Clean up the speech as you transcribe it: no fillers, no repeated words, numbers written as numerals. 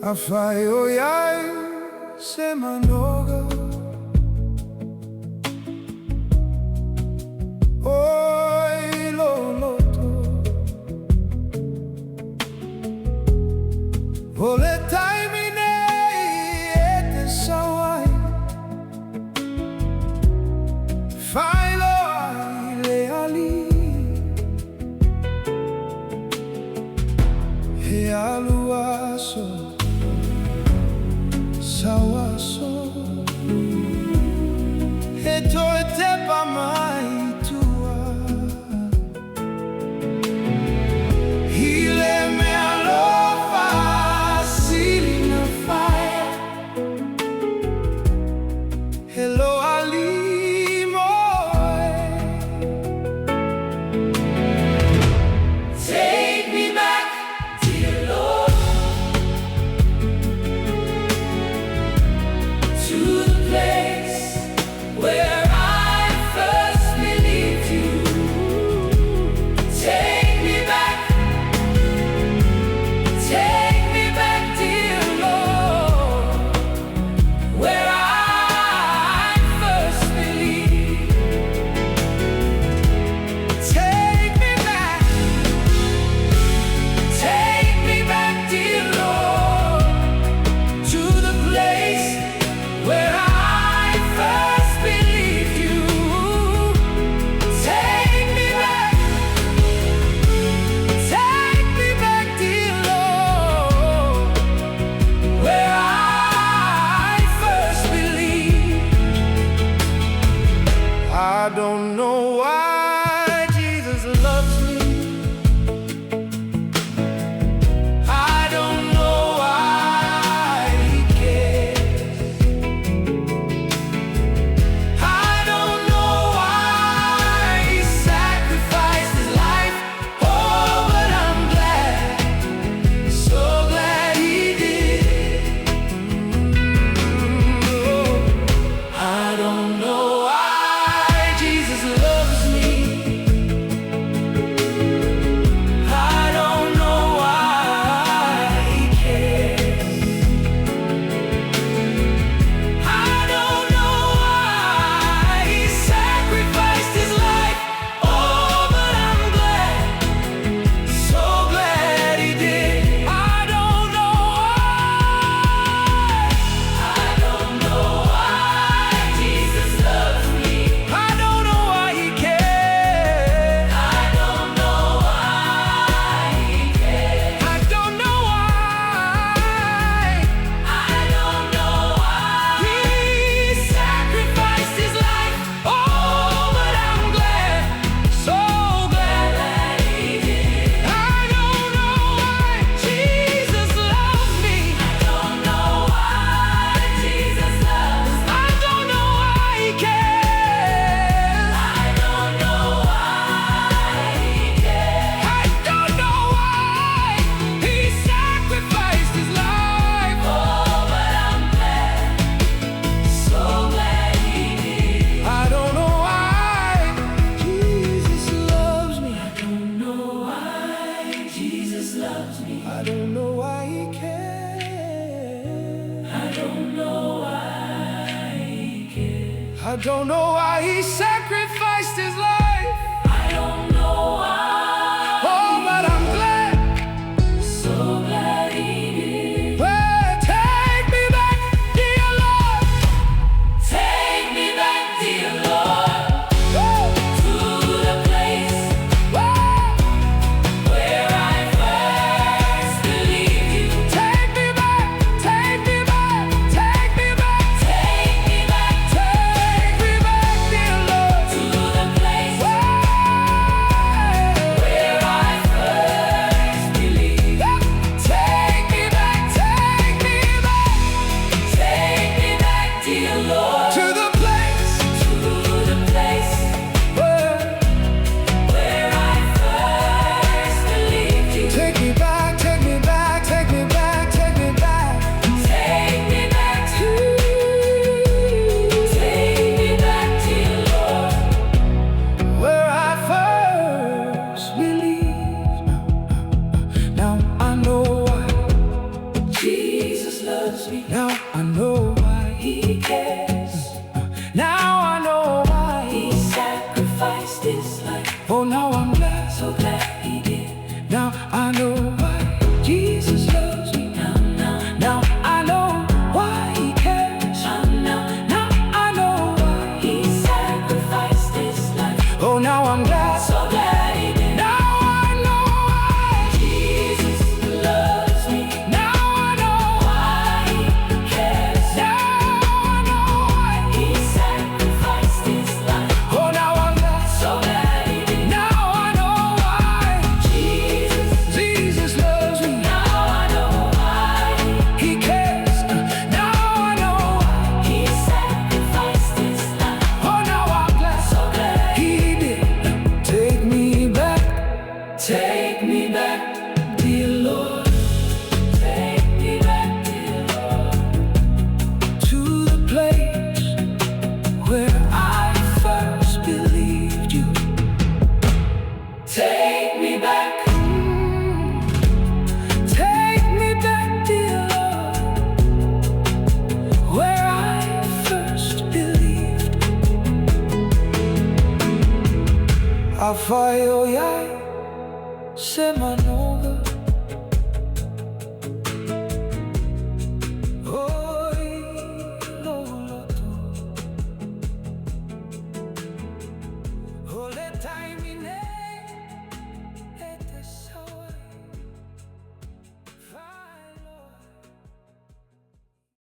Faafetai Iesu. Oi loloto voletai minei ete sawai fai lo ai le ali e aluaso sawaso e to e te pa mai alofa na fire. Hello alimo. Take me back, dear Lord, to the place where I first believed you. Take me back. Take me back, dear Lord, where I first believed. Take me back, dear Lord, to the place where I first believed you. Take me back, dear Lord, where I first believed. I don't know why Jesus loves me. I don't know why He cares. I don't know why He sacrificed His life. Oh, but I'm glad, so glad He did. I don't know why Jesus loves me. I don't know why He cares. I don't know why He sacrificed His life. Oh, but I'm glad, so glad He did. I don't know why Jesus loves me. I don't know why He cares. I don't know why He cares. I don't know why. I don't know why He sacrificed His life. Oh, but I'm glad, so glad that He did. I don't know why Jesus loves me. I don't know why Jesus loves me. I don't know why He cares. I don't know why He cares. I don't know why He sacrificed His life. Oh, but I'm glad, so glad He did. I don't know why Jesus loves me. I don't know why Jesus loves me. I don't know why He cares. I don't know why He cares. I don't know why He sacrificed His life.